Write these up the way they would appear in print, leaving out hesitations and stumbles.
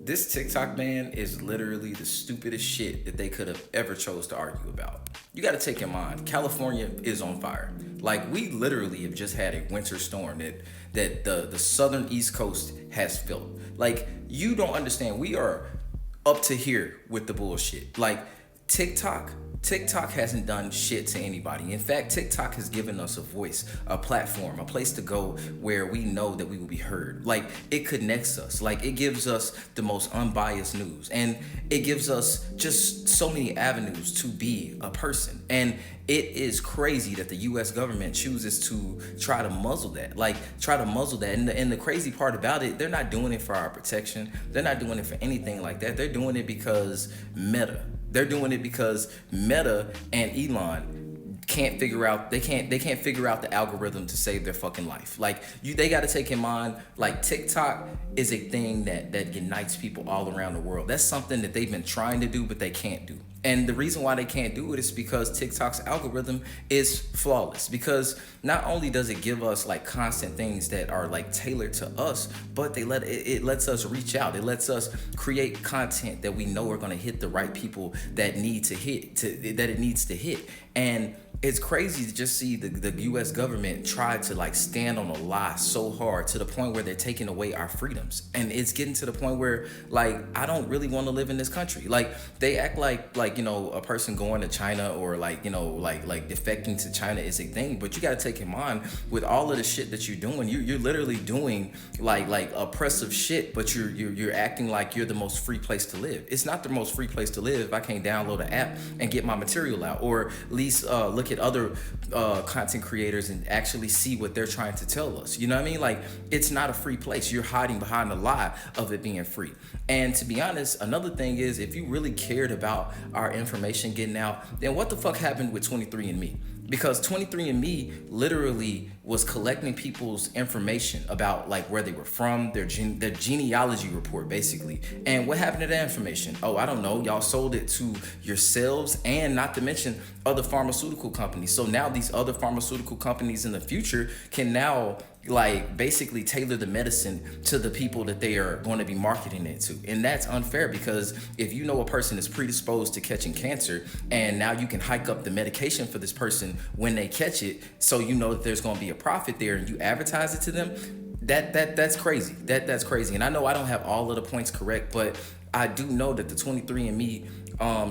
This TikTok ban is literally the stupidest shit that they could have ever chose to argue about. You got to take in mind, California is on fire. Like, we literally have just had a winter storm that the southern East Coast has felt. Like, you don't understand. We are up to here with the bullshit. Like, TikTok hasn't done shit to anybody. In fact, TikTok has given us a voice, a platform, a place to go where we know that we will be heard. Like, it connects us. Like, it gives us the most unbiased news. And it gives us just so many avenues to be a person. And it is crazy that the US government chooses to try to muzzle that. Like, try to muzzle that. And the crazy part about it, they're not doing it for our protection. They're not doing it for anything like that. They're doing it because Meta. They're doing it because Meta and Elon can't figure out they can't figure out the algorithm to save their fucking life. Like, they got to take in mind, like, TikTok is a thing that unites people all around the world. That's something that they've been trying to do but they can't do. And the reason why they can't do it is because TikTok's algorithm is flawless. Because not only does it give us like constant things that are like tailored to us, but it lets us reach out. It lets us create content that we know are going to hit the right people that it needs to hit. And it's crazy to just see the US government try to like stand on a lie so hard to the point where they're taking away our freedoms. And it's getting to the point where, like, I don't really want to live in this country. Like, they act like, you know, a person going to China or like, you know, like defecting to China is a thing. But you got to take in mind, with all of the shit that you're doing, you're literally doing like oppressive shit, but you're acting like you're the most free place to live. It's not the most free place to live if I can't download an app and get my material out, or at least look at other content creators and actually see what they're trying to tell us. You know what I mean? Like, it's not a free place. You're hiding behind the lie of it being free. And to be honest, another thing is, if you really cared about our information getting out, then what the fuck happened with 23andMe? Because 23andMe literally was collecting people's information about like where they were from, their genealogy report basically. And what happened to that information? Oh, I don't know. Y'all sold it to yourselves, and not to mention other pharmaceutical companies. So now these other pharmaceutical companies in the future can now like basically tailor the medicine to the people that they are going to be marketing it to. And that's unfair, because if you know a person is predisposed to catching cancer, and now you can hike up the medication for this person when they catch it, so you know that there's going to be a profit there, and you advertise it to them, that's crazy. That's crazy. And I know I don't have all of the points correct, but I do know that the 23andMe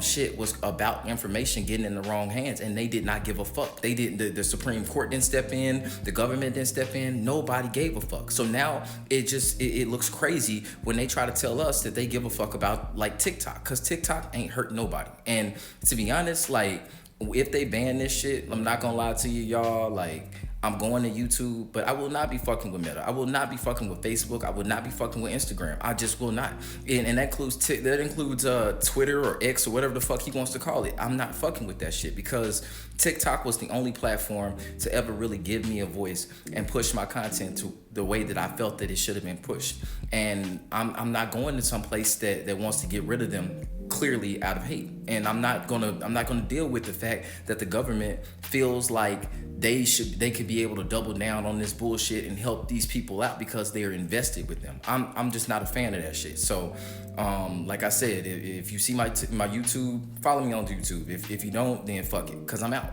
shit was about information getting in the wrong hands, and they did not give a fuck. They didn't. The Supreme Court didn't step in. The government didn't step in. Nobody gave a fuck. So now it looks crazy when they try to tell us that they give a fuck about like TikTok, because TikTok ain't hurt nobody. And to be honest, like, if they ban this shit, I'm not gonna lie to you, y'all. Like, I'm going to YouTube, but I will not be fucking with Meta. I will not be fucking with Facebook. I will not be fucking with Instagram. I just will not. And that includes Twitter or X or whatever the fuck he wants to call it. I'm not fucking with that shit, because TikTok was the only platform to ever really give me a voice and push my content to the way that I felt that it should have been pushed. And I'm not going to some place that wants to get rid of them clearly out of hate. And I'm not gonna deal with the fact that the government feels like they could be able to double down on this bullshit and help these people out because they are invested with them. I'm just not a fan of that shit. So like I said, if you see my YouTube, follow me on YouTube. If you don't, then fuck it, because I'm out.